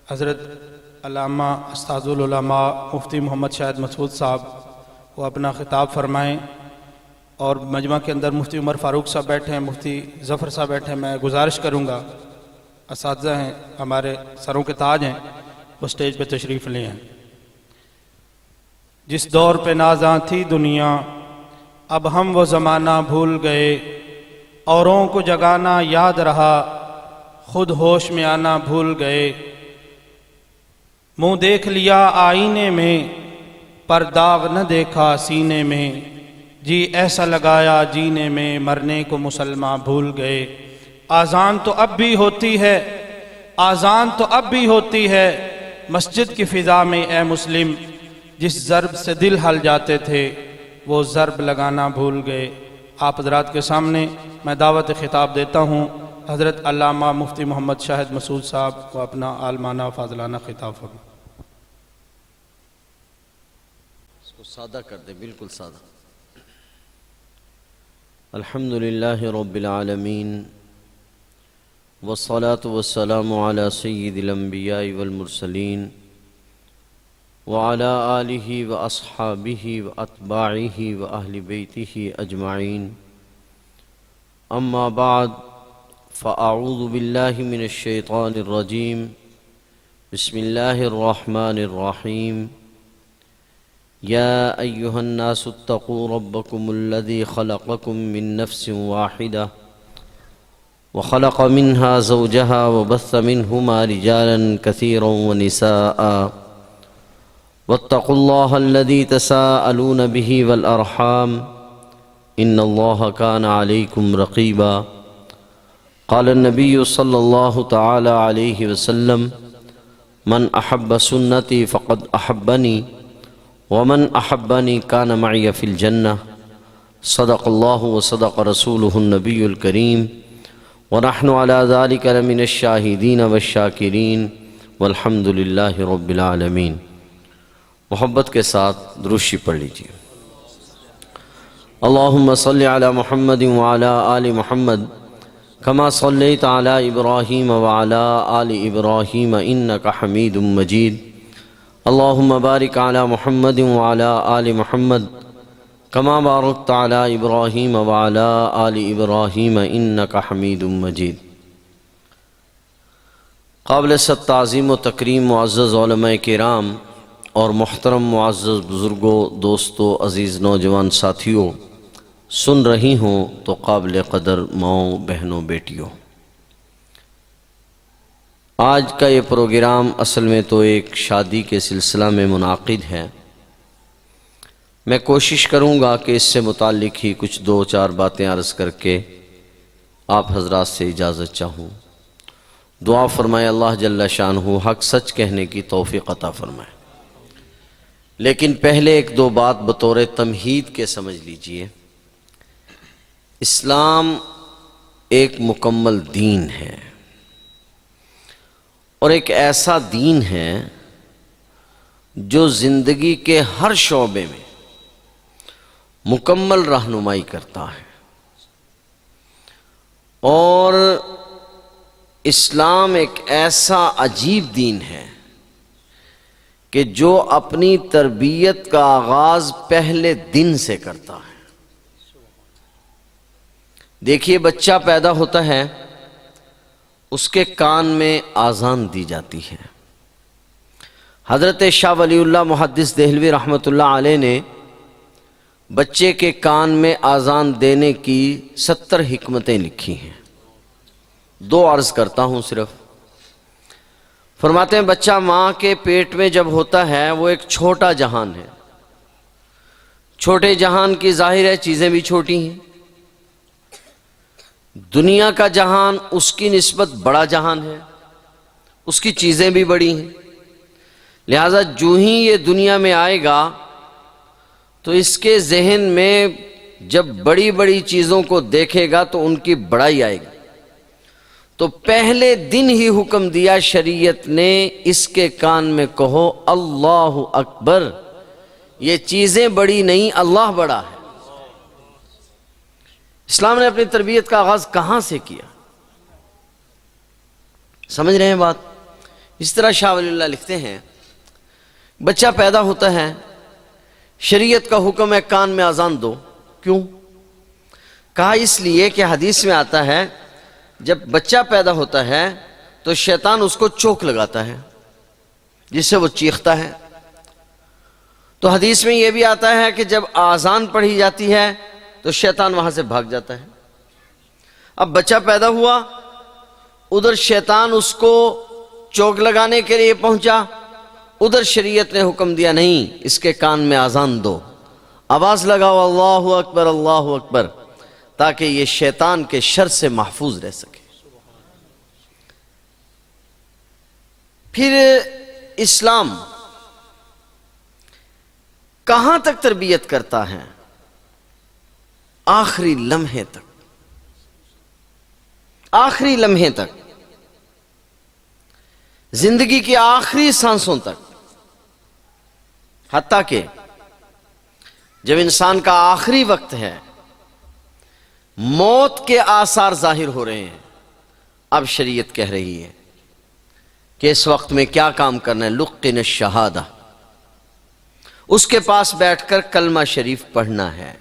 حضرت علامہ استاذ العلماء مفتی محمد شاہد مسعود صاحب وہ اپنا خطاب فرمائیں، اور مجمع کے اندر مفتی عمر فاروق صاحب بیٹھے ہیں، مفتی ظفر صاحب بیٹھے ہیں۔ میں گزارش کروں گا، اساتذہ ہیں، ہمارے سروں کے تاج ہیں، وہ سٹیج پہ تشریف لے ہیں۔ جس دور پہ نازاں تھی دنیا، اب ہم وہ زمانہ بھول گئے، اوروں کو جگانا یاد رہا، خود ہوش میں آنا بھول گئے۔ منہ دیکھ لیا آئینے میں، پر داغ نہ دیکھا سینے میں، جی ایسا لگایا جینے میں، مرنے کو مسلمان بھول گئے۔ آذان تو اب بھی ہوتی ہے، آذان تو اب بھی ہوتی ہے، مسجد کی فضا میں اے مسلم، جس ضرب سے دل ہل جاتے تھے وہ ضرب لگانا بھول گئے۔ آپ حضرات کے سامنے میں دعوت خطاب دیتا ہوں، حضرت علامہ مفتی محمد شاہد مسعود صاحب کو اپنا عالمانہ فاضلانہ خطاب فرمائیں۔ اس کو سادہ کر دے، بالکل سادہ۔ الحمدللہ رب العالمین، والصلاة والسلام علی سید الانبیاء والمرسلین، وعلی آلہ واصحابہ واتباعہ واہل بیتہ اجمعین، اما بعد فاعوذ باللہ من الشیطان الرجیم، بسم اللہ الرحمن الرحیم۔ یا ایہا الناس اتقوا ربکم الذی خلقکم من نفس واحدہ وخلق منها زوجها وبث منہما رجالا کثیرا ونساء واتقوا اللہ الذی تساءلون به والارحام ان اللہ کان علیکم رقیبا۔ قال النبی صلی اللہ تعالی علیہ وسلم، من احب سنتی فقد احبنی ومن احبنی کان معی فی الجنہ۔ صدق اللہ وصدق رسولہ النبی الکریم، ونحن علی ذلک لمن الشاہدین والشاکرین، والحمد للہ رب العالمین۔ محبت کے ساتھ درود پڑھ لیجیے۔ اللہم صلی علی محمد وعلی آل محمد کما صلیت علی ابراہیم وعلی آل ابراہیم انک حمید مجید۔ اللہم بارک علی محمد وعلی آل محمد کما بارکت علی ابراہیم وعلی آل ابراہیم انک حمید مجید۔ قابل سب تعظیم و تکریم معزز علماء کرام اور محترم معزز بزرگوں، دوستوں، عزیز نوجوان ساتھیوں، سن رہی ہوں تو قابل قدر ماؤں، بہنوں، بیٹیوں، آج کا یہ پروگرام اصل میں تو ایک شادی کے سلسلہ میں منعقد ہے۔ میں کوشش کروں گا کہ اس سے متعلق ہی کچھ دو چار باتیں عرض کر کے آپ حضرات سے اجازت چاہوں۔ دعا فرمائے اللہ جل شانہ حق سچ کہنے کی توفیق عطا فرمائے۔ لیکن پہلے ایک دو بات بطور تمہید کے سمجھ لیجئے۔ اسلام ایک مکمل دین ہے، اور ایک ایسا دین ہے جو زندگی کے ہر شعبے میں مکمل رہنمائی کرتا ہے، اور اسلام ایک ایسا عجیب دین ہے کہ جو اپنی تربیت کا آغاز پہلے دن سے کرتا ہے۔ دیکھیے، بچہ پیدا ہوتا ہے، اس کے کان میں آذان دی جاتی ہے۔ حضرت شاہ ولی اللہ محدث دہلوی رحمۃ اللہ علیہ نے بچے کے کان میں آذان دینے کی 70 حکمتیں لکھی ہیں۔ دو عرض کرتا ہوں صرف۔ فرماتے ہیں بچہ ماں کے پیٹ میں جب ہوتا ہے وہ ایک چھوٹا جہان ہے، چھوٹے جہان کی ظاہر ہے چیزیں بھی چھوٹی ہیں، دنیا کا جہان اس کی نسبت بڑا جہان ہے، اس کی چیزیں بھی بڑی ہیں، لہذا جو ہی یہ دنیا میں آئے گا تو اس کے ذہن میں جب بڑی بڑی چیزوں کو دیکھے گا تو ان کی بڑائی آئے گی۔ تو پہلے دن ہی حکم دیا شریعت نے، اس کے کان میں کہو اللہ اکبر، یہ چیزیں بڑی نہیں، اللہ بڑا ہے۔ اسلام نے اپنی تربیت کا آغاز کہاں سے کیا؟ سمجھ رہے ہیں بات؟ اس طرح شاہ ولی اللہ لکھتے ہیں بچہ پیدا ہوتا ہے، شریعت کا حکم ہے کان میں اذان دو. کیوں؟ کہا اس لیے کہ حدیث میں آتا ہے جب بچہ پیدا ہوتا ہے تو شیطان اس کو چوک لگاتا ہے جس سے وہ چیختا ہے. تو حدیث میں یہ بھی آتا ہے کہ جب اذان پڑھی جاتی ہے تو شیطان وہاں سے بھاگ جاتا ہے. اب بچہ پیدا ہوا، ادھر شیطان اس کو چوک لگانے کے لیے پہنچا، ادھر شریعت نے حکم دیا نہیں اس کے کان میں اذان دو، آواز لگاؤ اللہ اکبر اللہ اکبر، تاکہ یہ شیطان کے شر سے محفوظ رہ سکے. پھر اسلام کہاں تک تربیت کرتا ہے؟ آخری لمحے تک، آخری لمحے تک، زندگی کی آخری سانسوں تک. حتیٰ کہ جب انسان کا آخری وقت ہے، موت کے آثار ظاہر ہو رہے ہیں، اب شریعت کہہ رہی ہے کہ اس وقت میں کیا کام کرنا ہے. لقن الشہادہ، اس کے پاس بیٹھ کر کلمہ شریف پڑھنا ہے.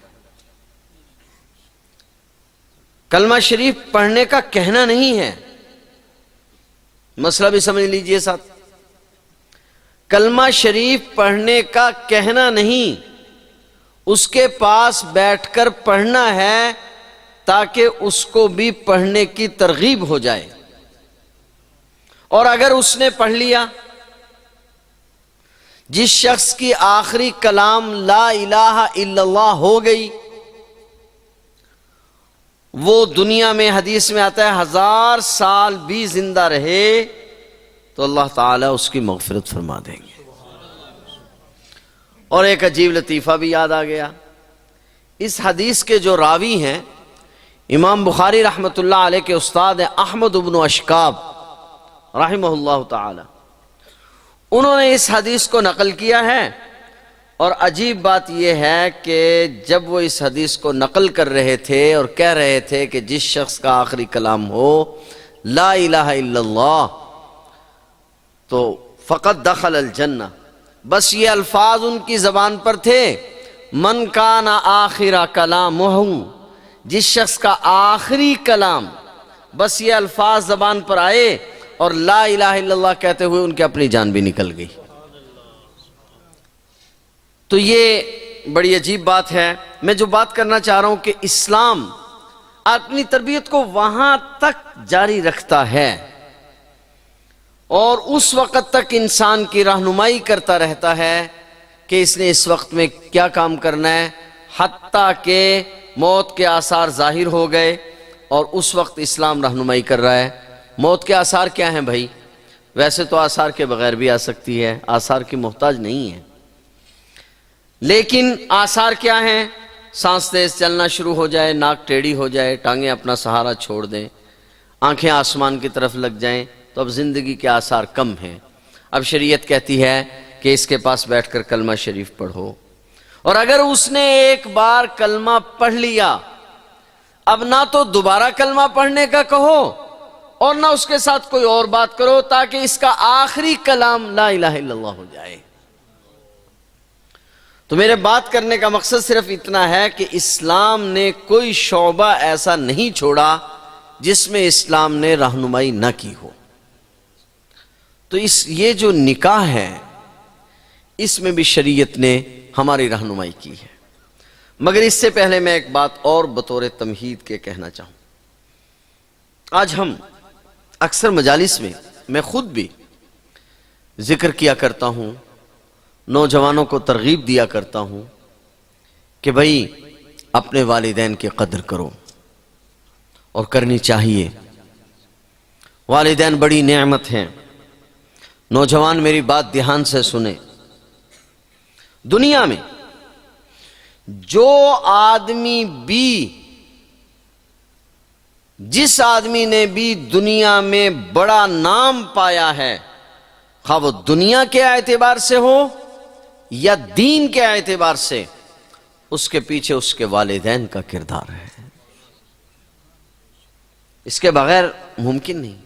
کلمہ شریف پڑھنے کا کہنا نہیں ہے، مسئلہ بھی سمجھ لیجئے ساتھ. کلمہ شریف پڑھنے کا کہنا نہیں، اس کے پاس بیٹھ کر پڑھنا ہے تاکہ اس کو بھی پڑھنے کی ترغیب ہو جائے. اور اگر اس نے پڑھ لیا، جس شخص کی آخری کلام لا الہ الا اللہ ہو گئی، وہ دنیا میں حدیث میں آتا ہے 1000 سال بھی زندہ رہے تو اللہ تعالیٰ اس کی مغفرت فرما دیں گے. اور ایک عجیب لطیفہ بھی یاد آ گیا. اس حدیث کے جو راوی ہیں امام بخاری رحمۃ اللہ علیہ کے استاد ہیں احمد بن اشکاب رحمہ اللہ تعالی، انہوں نے اس حدیث کو نقل کیا ہے. اور عجیب بات یہ ہے کہ جب وہ اس حدیث کو نقل کر رہے تھے اور کہہ رہے تھے کہ جس شخص کا آخری کلام ہو لا الہ الا اللہ تو فقط دخل الجنہ، بس یہ الفاظ ان کی زبان پر تھے. من کان آخر کلامہ، جس شخص کا آخری کلام، بس یہ الفاظ زبان پر آئے اور لا الہ الا اللہ کہتے ہوئے ان کی اپنی جان بھی نکل گئی. تو یہ بڑی عجیب بات ہے. میں جو بات کرنا چاہ رہا ہوں کہ اسلام اپنی تربیت کو وہاں تک جاری رکھتا ہے اور اس وقت تک انسان کی رہنمائی کرتا رہتا ہے کہ اس نے اس وقت میں کیا کام کرنا ہے، حتیٰ کہ موت کے آثار ظاہر ہو گئے اور اس وقت اسلام رہنمائی کر رہا ہے. موت کے آثار کیا ہیں بھائی؟ ویسے تو آثار کے بغیر بھی آ سکتی ہے، آثار کی محتاج نہیں ہے، لیکن آثار کیا ہیں؟ سانس تیز چلنا شروع ہو جائے، ناک ٹیڑھی ہو جائے، ٹانگیں اپنا سہارا چھوڑ دیں، آنکھیں آسمان کی طرف لگ جائیں، تو اب زندگی کے آثار کم ہیں. اب شریعت کہتی ہے کہ اس کے پاس بیٹھ کر کلمہ شریف پڑھو. اور اگر اس نے ایک بار کلمہ پڑھ لیا، اب نہ تو دوبارہ کلمہ پڑھنے کا کہو اور نہ اس کے ساتھ کوئی اور بات کرو، تاکہ اس کا آخری کلام لا الہ الا اللہ ہو جائے. تو میرے بات کرنے کا مقصد صرف اتنا ہے کہ اسلام نے کوئی شعبہ ایسا نہیں چھوڑا جس میں اسلام نے رہنمائی نہ کی ہو. تو یہ جو نکاح ہے اس میں بھی شریعت نے ہماری رہنمائی کی ہے. مگر اس سے پہلے میں ایک بات اور بطور تمہید کے کہنا چاہوں. آج ہم اکثر مجالس میں خود بھی ذکر کیا کرتا ہوں، نوجوانوں کو ترغیب دیا کرتا ہوں کہ بھئی اپنے والدین کی قدر کرو، اور کرنی چاہیے. والدین بڑی نعمت ہیں. نوجوان میری بات دھیان سے سنیں. دنیا میں جو آدمی بھی، جس آدمی نے بھی دنیا میں بڑا نام پایا ہے، خواہ وہ دنیا کے اعتبار سے ہو یا دین کے اعتبار سے، اس کے پیچھے اس کے والدین کا کردار ہے. اس کے بغیر ممکن نہیں.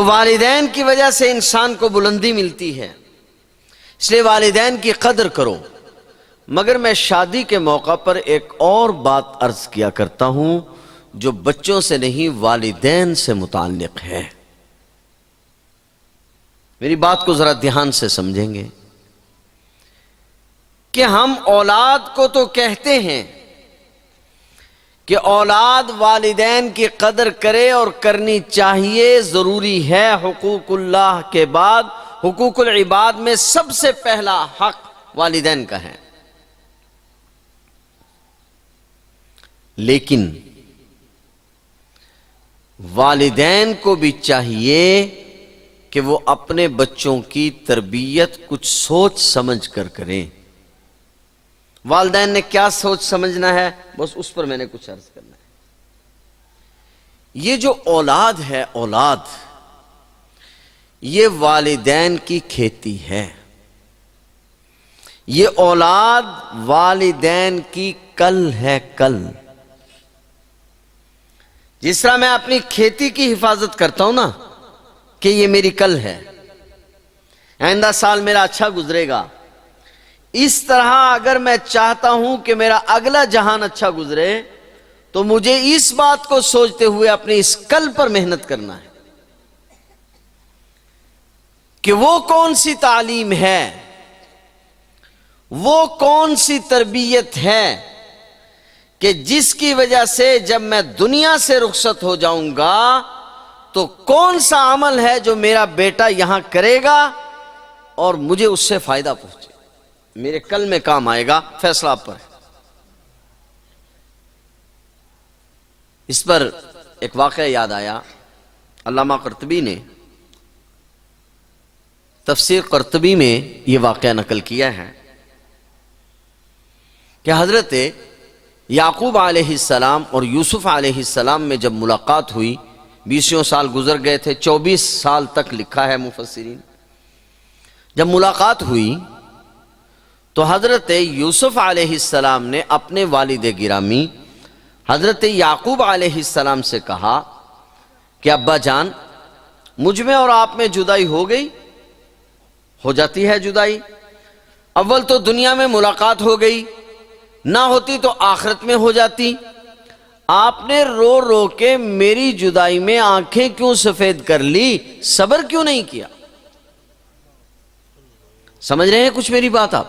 تو والدین کی وجہ سے انسان کو بلندی ملتی ہے، اس لیے والدین کی قدر کرو۔ مگر میں شادی کے موقع پر ایک اور بات عرض کیا کرتا ہوں جو بچوں سے نہیں والدین سے متعلق ہے۔ میری بات کو ذرا دھیان سے سمجھیں گے کہ ہم اولاد کو تو کہتے ہیں کہ اولاد والدین کی قدر کرے اور کرنی چاہیے، ضروری ہے۔ حقوق اللہ کے بعد حقوق العباد میں سب سے پہلا حق والدین کا ہے، لیکن والدین کو بھی چاہیے کہ وہ اپنے بچوں کی تربیت کچھ سوچ سمجھ کر کریں۔ والدین نے کیا سوچ سمجھنا ہے، بس اس پر میں نے کچھ عرض کرنا ہے۔ یہ جو اولاد ہے، اولاد یہ والدین کی کھیتی ہے، یہ اولاد والدین کی کل ہے، کل۔ جس طرح میں اپنی کھیتی کی حفاظت کرتا ہوں نا کہ یہ میری کل ہے، آئندہ سال میرا اچھا گزرے گا، اس طرح اگر میں چاہتا ہوں کہ میرا اگلا جہان اچھا گزرے تو مجھے اس بات کو سوچتے ہوئے اپنی اس کل پر محنت کرنا ہے کہ وہ کون سی تعلیم ہے، وہ کون سی تربیت ہے کہ جس کی وجہ سے جب میں دنیا سے رخصت ہو جاؤں گا تو کون سا عمل ہے جو میرا بیٹا یہاں کرے گا اور مجھے اس سے فائدہ پہنچے، میرے کل میں کام آئے گا۔ فیصلہ آپ پر ہے۔ اس پر ایک واقعہ یاد آیا، علامہ قرطبی نے تفسیر قرطبی میں یہ واقعہ نقل کیا ہے کہ حضرت یعقوب علیہ السلام اور یوسف علیہ السلام میں جب ملاقات ہوئی، 20 سال گزر گئے تھے، 24 سال تک لکھا ہے مفسرین۔ جب ملاقات ہوئی تو حضرت یوسف علیہ السلام نے اپنے والد گرامی حضرت یعقوب علیہ السلام سے کہا کہ ابا جان، مجھ میں اور آپ میں جدائی ہو گئی، ہو جاتی ہے جدائی۔ اول تو دنیا میں ملاقات ہو گئی، نہ ہوتی تو آخرت میں ہو جاتی۔ آپ نے رو رو کے میری جدائی میں آنکھیں کیوں سفید کر لی، صبر کیوں نہیں کیا؟ سمجھ رہے ہیں کچھ میری بات آپ؟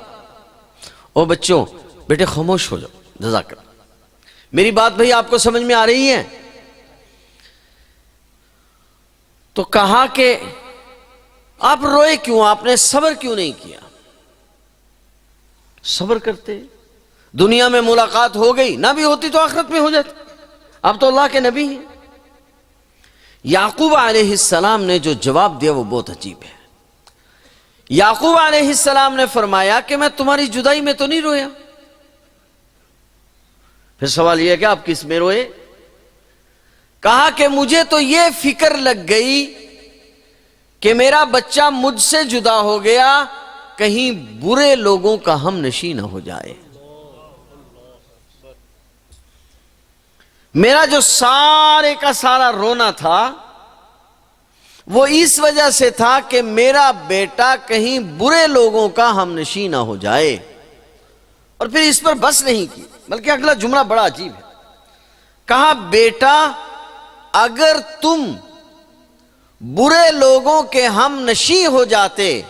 او بچوں، بیٹے خاموش ہو جاؤ، جزاک اللہ۔ میری بات بھئی آپ کو سمجھ میں آ رہی ہے؟ تو کہا کہ آپ روئے کیوں، آپ نے صبر کیوں نہیں کیا؟ صبر کرتے، دنیا میں ملاقات ہو گئی، نہ بھی ہوتی تو آخرت میں ہو جاتی، اب تو اللہ کے نبی ہیں۔ یعقوب علیہ السلام نے جو جواب دیا وہ بہت عجیب ہے۔ یعقوب علیہ السلام نے فرمایا کہ میں تمہاری جدائی میں تو نہیں رویا۔ پھر سوال یہ ہے کہ آپ کس میں روئے؟ کہا کہ مجھے تو یہ فکر لگ گئی کہ میرا بچہ مجھ سے جدا ہو گیا، کہیں برے لوگوں کا ہم نشیں نہ ہو جائے۔ میرا جو سارے کا سارا رونا تھا وہ اس وجہ سے تھا کہ میرا بیٹا کہیں برے لوگوں کا ہم نشیں نہ ہو جائے۔ اور پھر اس پر بس نہیں کی، بلکہ اگلا جملہ بڑا عجیب ہے۔ کہا بیٹا، اگر تم برے لوگوں کے ہم نشیں ہو جاتے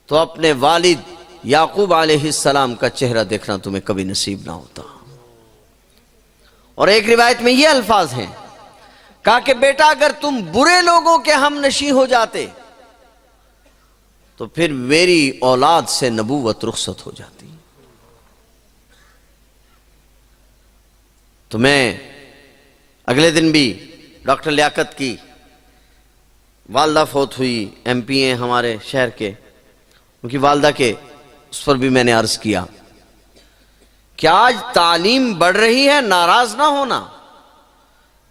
تو اپنے والد یعقوب علیہ السلام کا چہرہ دیکھنا تمہیں کبھی نصیب نہ ہوتا۔ اور ایک روایت میں یہ الفاظ ہیں، کہا کہ بیٹا اگر تم برے لوگوں کے ہم نشیں ہو جاتے تو پھر میری اولاد سے نبوت رخصت ہو جاتی۔ تو میں اگلے دن بھی ڈاکٹر لیاقت کی والدہ فوت ہوئی، ایم پی ہیں ہمارے شہر کے، ان کی والدہ کے اس پر بھی میں نے عرض کیا کہ آج تعلیم بڑھ رہی ہے، ناراض نہ ہونا،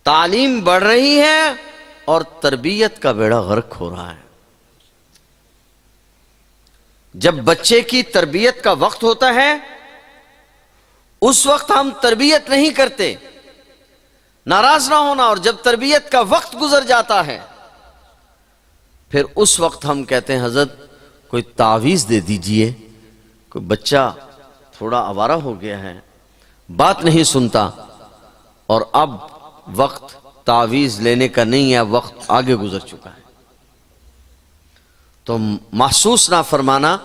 تعلیم بڑھ رہی ہے اور تربیت کا بیڑا غرق ہو رہا ہے۔ جب بچے کی تربیت کا وقت ہوتا ہے اس وقت ہم تربیت نہیں کرتے، ناراض نہ ہونا، اور جب تربیت کا وقت گزر جاتا ہے پھر اس وقت ہم کہتے ہیں حضرت کوئی تعویذ دے دیجئے، کوئی بچہ تھوڑا آوارہ ہو گیا ہے، بات نہیں سنتا، اور اب وقت تعویذ لینے کا نہیں ہے، وقت آگے گزر چکا ہے۔ تو محسوس نہ فرمانا،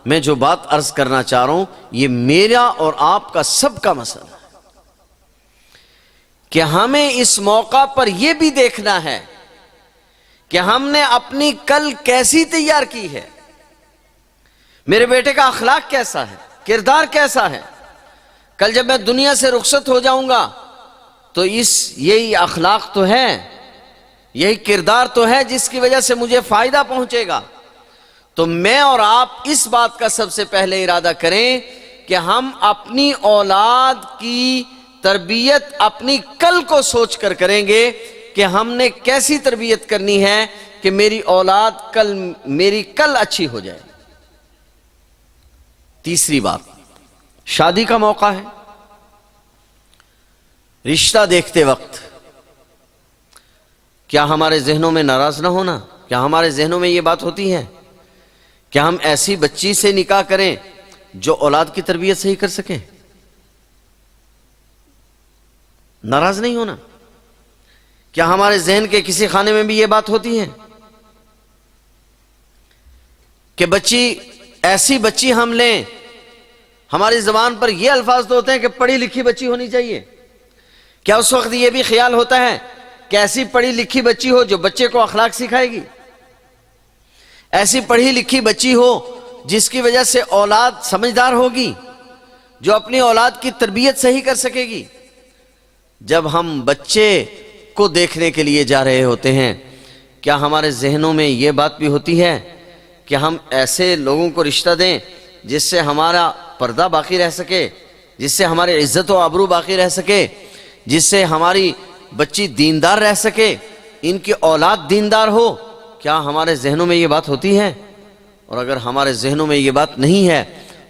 میں جو بات عرض کرنا چاہ رہا ہوں یہ میرا اور آپ کا سب کا مسئلہ ہے کہ ہمیں اس موقع پر یہ بھی دیکھنا ہے کہ ہم نے اپنی کل کیسی تیار کی ہے، میرے بیٹے کا اخلاق کیسا ہے، کردار کیسا ہے۔ کل جب میں دنیا سے رخصت ہو جاؤں گا تو یہی اخلاق تو ہے، یہی کردار تو ہے جس کی وجہ سے مجھے فائدہ پہنچے گا۔ تو میں اور آپ اس بات کا سب سے پہلے ارادہ کریں کہ ہم اپنی اولاد کی تربیت اپنی کل کو سوچ کر کریں گے کہ ہم نے کیسی تربیت کرنی ہے کہ میری اولاد میری کل اچھی ہو جائے۔ تیسری بات، شادی کا موقع ہے، رشتہ دیکھتے وقت کیا ہمارے ذہنوں میں ناراض نہ ہونا، کیا ہمارے ذہنوں میں یہ بات ہوتی ہے کہ ہم ایسی بچی سے نکاح کریں جو اولاد کی تربیت صحیح کر سکے؟ ناراض نہیں ہونا۔ کیا ہمارے ذہن کے کسی خانے میں بھی یہ بات ہوتی ہے کہ ایسی بچی ہم لیں، ہماری زبان پر یہ الفاظ تو ہوتے ہیں کہ پڑھی لکھی بچی ہونی چاہیے، کیا اس وقت یہ بھی خیال ہوتا ہے کہ ایسی پڑھی لکھی بچی ہو جو بچے کو اخلاق سکھائے گی، ایسی پڑھی لکھی بچی ہو جس کی وجہ سے اولاد سمجھدار ہوگی، جو اپنی اولاد کی تربیت صحیح کر سکے گی؟ جب ہم بچے کو دیکھنے کے لیے جا رہے ہوتے ہیں کیا ہمارے ذہنوں میں یہ بات بھی ہوتی ہے کہ ہم ایسے لوگوں کو رشتہ دیں جس سے ہمارا پردہ باقی رہ سکے، جس سے ہماری عزت و آبرو باقی رہ سکے، جس سے ہماری بچی دیندار رہ سکے، ان کی اولاد دیندار ہو؟ کیا ہمارے ذہنوں میں یہ بات ہوتی ہے؟ اور اگر ہمارے ذہنوں میں یہ بات نہیں ہے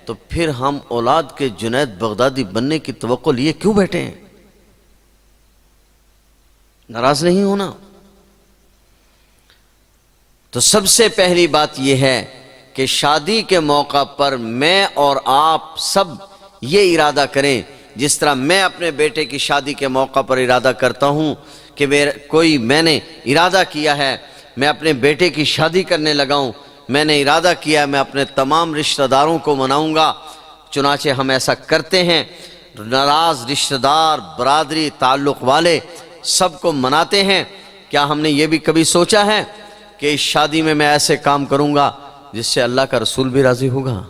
تو پھر ہم اولاد کے جنید بغدادی بننے کی توقع لیے کیوں بیٹھے ہیں؟ ناراض نہیں ہونا۔ تو سب سے پہلی بات یہ ہے کہ شادی کے موقع پر میں اور آپ سب یہ ارادہ کریں، جس طرح میں اپنے بیٹے کی شادی کے موقع پر ارادہ کرتا ہوں کہ میں نے ارادہ کیا ہے میں اپنے بیٹے کی شادی کرنے لگا ہوں، میں نے ارادہ کیا ہے میں اپنے تمام رشتہ داروں کو مناؤں گا، چنانچہ ہم ایسا کرتے ہیں، ناراض رشتہ دار، برادری، تعلق والے سب کو مناتے ہیں۔ کیا ہم نے یہ بھی کبھی سوچا ہے کہ اس شادی میں ایسے کام کروں گا جس سے اللہ کا رسول بھی راضی ہوگا،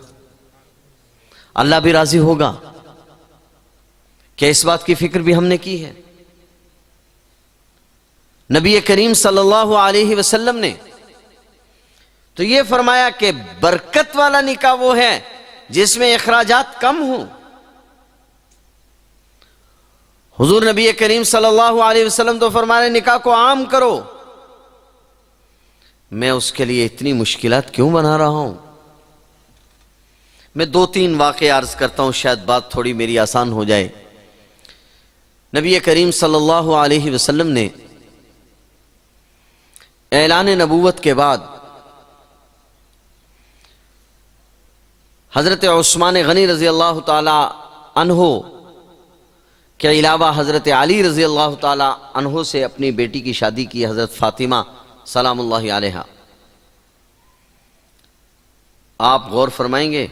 اللہ بھی راضی ہوگا؟ کیا اس بات کی فکر بھی ہم نے کی ہے؟ نبی کریم صلی اللہ علیہ وسلم نے تو یہ فرمایا کہ برکت والا نکاح وہ ہے جس میں اخراجات کم ہوں۔ حضور نبی کریم صلی اللہ علیہ وسلم تو فرمانے نکاح کو عام کرو، میں اس کے لیے اتنی مشکلات کیوں بنا رہا ہوں؟ میں 2-3 واقعے عرض کرتا ہوں، شاید بات تھوڑی میری آسان ہو جائے۔ نبی کریم صلی اللہ علیہ وسلم نے اعلان نبوت کے بعد حضرت عثمان غنی رضی اللہ تعالی عنہ کے علاوہ حضرت علی رضی اللہ تعالی عنہ سے اپنی بیٹی کی شادی کی، حضرت فاطمہ سلام اللہ علیہا۔ آپ غور فرمائیں گے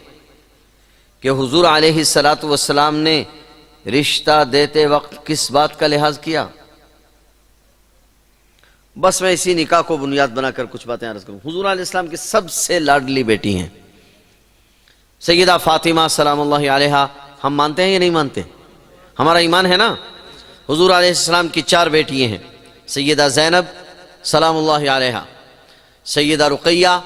کہ حضور علیہ السلام نے رشتہ دیتے وقت کس بات کا لحاظ کیا؟ بس میں اسی نکاح کو بنیاد بنا کر کچھ باتیں عرض کروں۔ حضور علیہ السلام کی سب سے لاڈلی بیٹی ہیں سیدہ فاطمہ سلام اللہ علیہا۔ ہم مانتے ہیں یا نہیں مانتے؟ ہمارا ایمان ہے نا۔ حضور علیہ السلام کی 4 بیٹیاں ہیں، سیدہ زینب سلام اللہ علیہا، سیدہ رقیہ،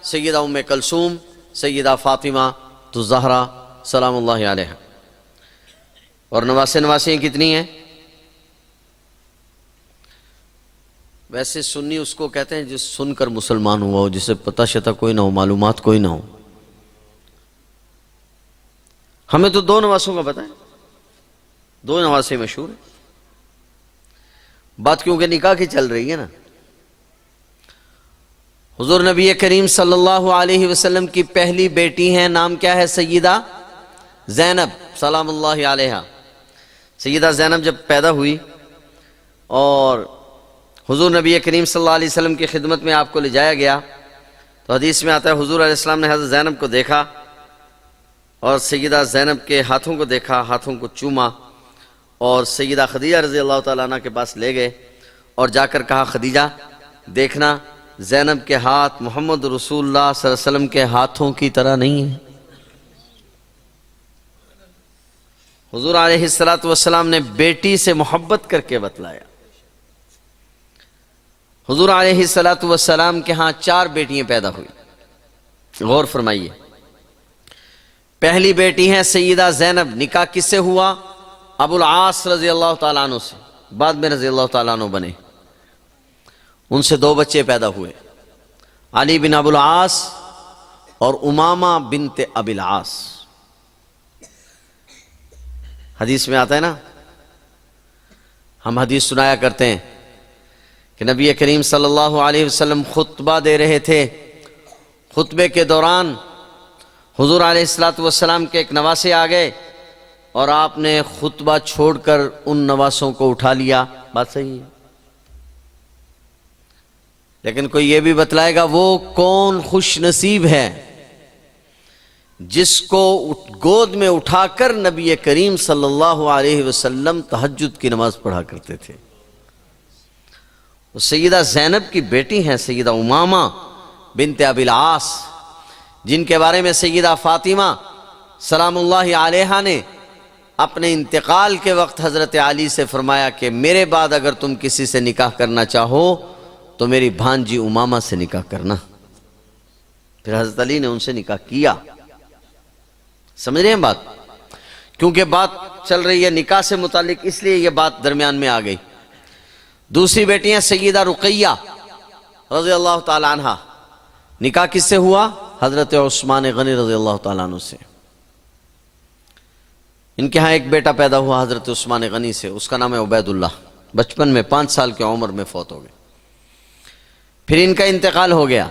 سیدہ ام کلثوم، سیدہ فاطمہ الزہرا سلام اللہ علیہا۔ اور نواسیاں کتنی ہیں؟ ویسے سنی اس کو کہتے ہیں جس سن کر مسلمان ہوا ہو، جسے پتہ شتہ کوئی نہ ہو، معلومات کوئی نہ ہو۔ ہمیں تو 2 نواسوں کا پتہ ہے، 2 نواسے مشہور ہیں۔ بات کیونکہ نکاح کی چل رہی ہے نا۔ حضور نبی کریم صلی اللہ علیہ وسلم کی پہلی بیٹی ہیں، نام کیا ہے؟ سیدہ زینب سلام اللہ علیہا۔ سیدہ زینب جب پیدا ہوئی اور حضور نبی کریم صلی اللہ علیہ وسلم کی خدمت میں آپ کو لے جایا گیا تو حدیث میں آتا ہے حضور علیہ السلام نے حضرت زینب کو دیکھا اور سیدہ زینب کے ہاتھوں کو دیکھا، ہاتھوں کو چوما اور سیدہ خدیجہ رضی اللہ تعالیٰ عنہ کے پاس لے گئے اور جا کر کہا خدیجہ دیکھنا زینب کے ہاتھ محمد رسول اللہ صلی اللہ علیہ وسلم کے ہاتھوں کی طرح نہیں ہیں۔ حضور علیہ السلام نے بیٹی سے محبت کر کے بتلایا۔ حضور علیہ السلام کے ہاں 4 بیٹیاں پیدا ہوئی، غور فرمائیے۔ پہلی بیٹی ہے سیدہ زینب، نکاح کس سے ہوا؟ ابو العاص رضی اللہ تعالیٰ عنہ سے، بعد میں رضی اللہ تعالیٰ عنہ بنے۔ ان سے 2 بچے پیدا ہوئے، علی بن ابو العاص اور امامہ بنت ابی العاص۔ حدیث میں آتا ہے نا، ہم حدیث سنایا کرتے ہیں کہ نبی کریم صلی اللہ علیہ وسلم خطبہ دے رہے تھے، خطبے کے دوران حضور علیہ السلام کے ایک نواسے آ گئے اور آپ نے خطبہ چھوڑ کر ان نواسوں کو اٹھا لیا۔ بات صحیح ہے، لیکن کوئی یہ بھی بتلائے گا وہ کون خوش نصیب ہے جس کو گود میں اٹھا کر نبی کریم صلی اللہ علیہ وسلم تہجد کی نماز پڑھا کرتے تھے۔ وہ سیدہ زینب کی بیٹی ہیں سیدہ امامہ بنت ابی العاص، جن کے بارے میں سیدہ فاطمہ سلام اللہ علیہا نے اپنے انتقال کے وقت حضرت علی سے فرمایا کہ میرے بعد اگر تم کسی سے نکاح کرنا چاہو تو میری بھانجی امامہ سے نکاح کرنا۔ پھر حضرت علی نے ان سے نکاح کیا۔ سمجھ رہے ہیں بات؟ کیونکہ بات چل رہی ہے نکاح سے متعلق، اس لیے یہ بات درمیان میں آ گئی۔ دوسری بیٹی ہیں سیدہ رقیہ رضی اللہ تعالیٰ عنہ، نکاح کس سے ہوا؟ حضرت عثمان غنی رضی اللہ تعالیٰ عنہ سے۔ ان کے ہاں ایک بیٹا پیدا ہوا حضرت عثمان غنی سے، اس کا نام ہے عبید اللہ، بچپن میں 5 سال کی عمر میں فوت ہو گئے۔ پھر ان کا انتقال ہو گیا،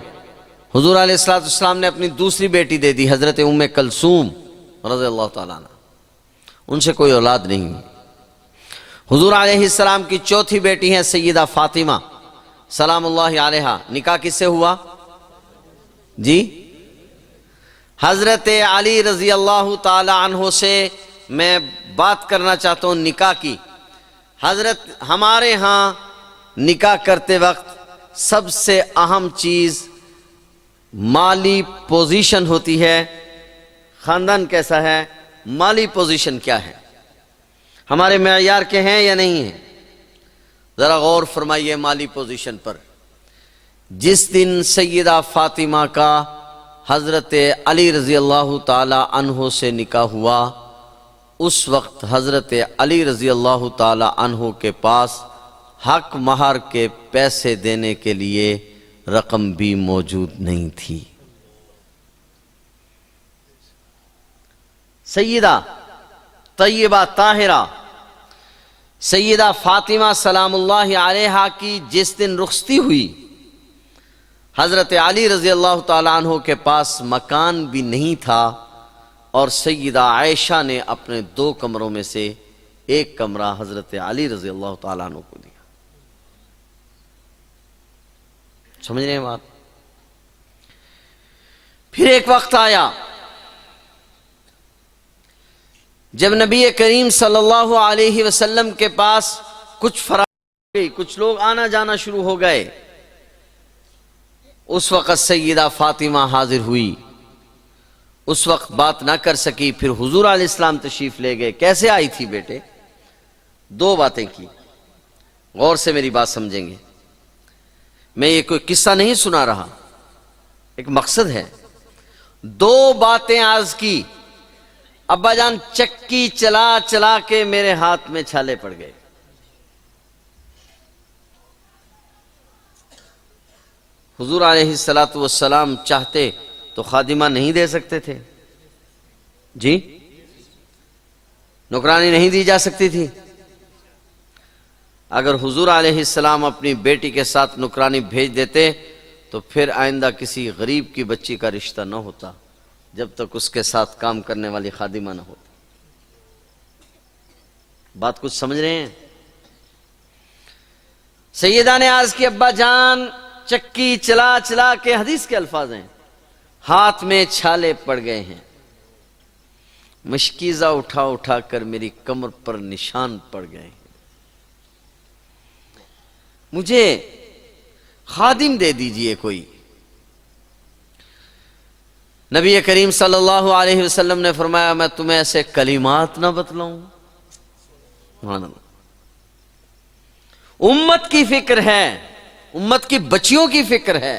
حضور علیہ السلام نے اپنی دوسری بیٹی دے دی حضرت ام کلثوم رضی اللہ تعالیٰ عنہ، ان سے کوئی اولاد نہیں ہوئی۔ حضور علیہ السلام کی چوتھی بیٹی ہیں سیدہ فاطمہ سلام اللہ علیہا، نکاح کس سے ہوا؟ جی حضرت علی رضی اللہ تعالی عنہ سے میں بات کرنا چاہتا ہوں نکاح کی۔ حضرت ہمارے ہاں نکاح کرتے وقت سب سے اہم چیز مالی پوزیشن ہوتی ہے۔ خاندان کیسا ہے، مالی پوزیشن کیا ہے، ہمارے معیار کے ہیں یا نہیں ہیں؟ ذرا غور فرمائیے مالی پوزیشن پر۔ جس دن سیدہ فاطمہ کا حضرت علی رضی اللہ تعالی عنہ سے نکاح ہوا، اس وقت حضرت علی رضی اللہ تعالی عنہ کے پاس حق مہر کے پیسے دینے کے لیے رقم بھی موجود نہیں تھی۔ سیدہ طیبہ طاہرہ سیدہ فاطمہ سلام اللہ علیہا کی جس دن رخصتی ہوئی، حضرت علی رضی اللہ تعالیٰ عنہ کے پاس مکان بھی نہیں تھا اور سیدہ عائشہ نے اپنے 2 کمروں میں سے ایک کمرہ حضرت علی رضی اللہ تعالیٰ عنہ کو دیا۔ سمجھ رہے ہیں بات؟ پھر ایک وقت آیا جب نبی کریم صلی اللہ علیہ وسلم کے پاس کچھ فراغت گئی، کچھ لوگ آنا جانا شروع ہو گئے۔ اس وقت سیدہ فاطمہ حاضر ہوئی، اس وقت بات نہ کر سکی، پھر حضور علیہ السلام تشریف لے گئے۔ کیسے آئی تھی بیٹے؟ 2 باتیں کی، غور سے میری بات سمجھیں گے۔ میں یہ کوئی قصہ نہیں سنا رہا، ایک مقصد ہے۔ 2 باتیں عرض کی، ابا جان چکی چلا چلا کے میرے ہاتھ میں چھالے پڑ گئے۔ حضور علیہ السلام چاہتے تو خادمہ نہیں دے سکتے تھے؟ جی نوکرانی نہیں دی جا سکتی تھی؟ اگر حضور علیہ السلام اپنی بیٹی کے ساتھ نوکرانی بھیج دیتے تو پھر آئندہ کسی غریب کی بچی کا رشتہ نہ ہوتا جب تک اس کے ساتھ کام کرنے والی خادمہ نہ ہوتی۔ بات کچھ سمجھ رہے ہیں؟ سیدہ نے عرض کی ابا جان چکی چلا چلا کے، حدیث کے الفاظ ہیں، ہاتھ میں چھالے پڑ گئے ہیں، مشکیزہ اٹھا اٹھا کر میری کمر پر نشان پڑ گئے ہیں، مجھے خادم دے دیجئے کوئی۔ نبی کریم صلی اللہ علیہ وسلم نے فرمایا میں تمہیں ایسے کلمات نہ بتلاؤں؟ سبحان اللہ۔ امت کی فکر ہے، امت کی بچیوں کی فکر ہے،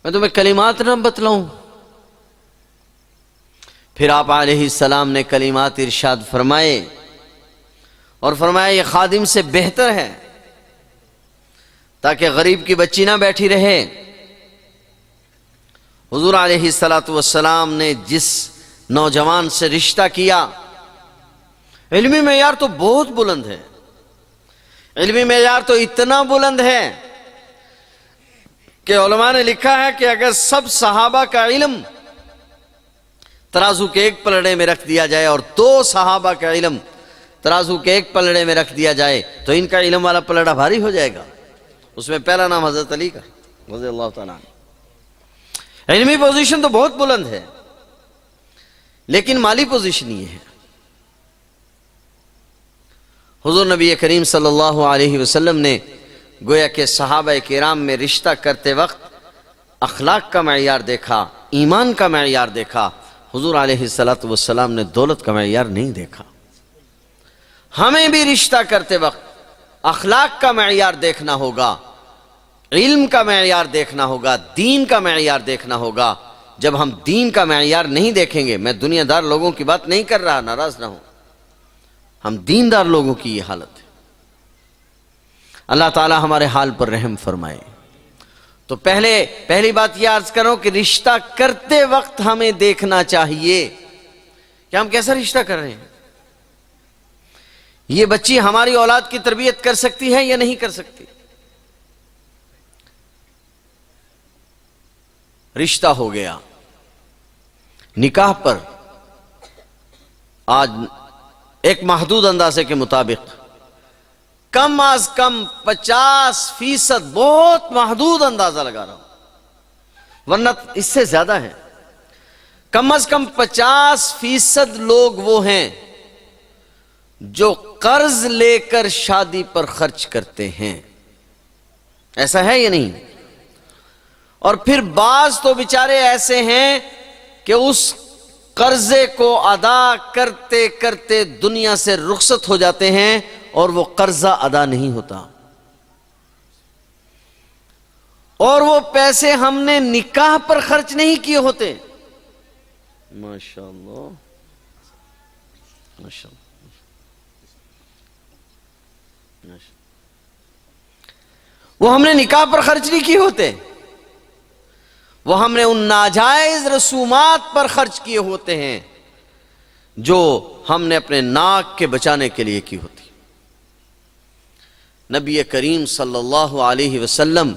میں تمہیں کلمات نہ بتلاؤں؟ پھر آپ علیہ السلام نے کلمات ارشاد فرمائے اور فرمایا یہ خادم سے بہتر ہے، تاکہ غریب کی بچی نہ بیٹھی رہے۔ حضور علیہ السلام نے جس نوجوان سے رشتہ کیا، علمی معیار تو بہت بلند ہے، علمی معیار تو اتنا بلند ہے کہ علماء نے لکھا ہے کہ اگر سب صحابہ کا علم ترازو کے ایک پلڑے میں رکھ دیا جائے اور 2 صحابہ کا علم ترازو کے ایک پلڑے میں رکھ دیا جائے تو ان کا علم والا پلڑا بھاری ہو جائے گا۔ اس میں پہلا نام حضرت علی کا رضی اللہ تعالیٰ عنہ۔ علمی پوزیشن تو بہت بلند ہے، لیکن مالی پوزیشن یہ ہے۔ حضور نبی کریم صلی اللہ علیہ وسلم نے گویا کہ صحابہ کرام میں رشتہ کرتے وقت اخلاق کا معیار دیکھا، ایمان کا معیار دیکھا۔ حضور علیہ السلام نے دولت کا معیار نہیں دیکھا۔ ہمیں بھی رشتہ کرتے وقت اخلاق کا معیار دیکھنا ہوگا، علم کا معیار دیکھنا ہوگا، دین کا معیار دیکھنا ہوگا۔ جب ہم دین کا معیار نہیں دیکھیں گے، میں دنیا دار لوگوں کی بات نہیں کر رہا، ناراض نہ ہوں، ہم دیندار لوگوں کی یہ حالت ہے۔ اللہ تعالی ہمارے حال پر رحم فرمائے۔ تو پہلی بات یہ عرض کروں کہ رشتہ کرتے وقت ہمیں دیکھنا چاہیے کہ ہم کیسا رشتہ کر رہے ہیں، یہ بچی ہماری اولاد کی تربیت کر سکتی ہے یا نہیں کر سکتی۔ رشتہ ہو گیا، نکاح پر آج ایک محدود اندازے کے مطابق کم از کم 50%، بہت محدود اندازہ لگا رہا ہوں ورنہ اس سے زیادہ ہے، کم از کم 50% لوگ وہ ہیں جو قرض لے کر شادی پر خرچ کرتے ہیں۔ ایسا ہے یا نہیں؟ اور پھر بعض تو بیچارے ایسے ہیں کہ اس قرضے کو ادا کرتے کرتے دنیا سے رخصت ہو جاتے ہیں اور وہ قرضہ ادا نہیں ہوتا، اور وہ پیسے ہم نے نکاح پر خرچ نہیں کیے ہوتے۔ ماشاءاللہ ماشاءاللہ، وہ ہم نے نکاح پر خرچ نہیں کیے ہوتے، وہ ہم نے ان ناجائز رسومات پر خرچ کیے ہوتے ہیں جو ہم نے اپنے ناک کے بچانے کے لیے کی ہوتی۔ نبی کریم صلی اللہ علیہ وسلم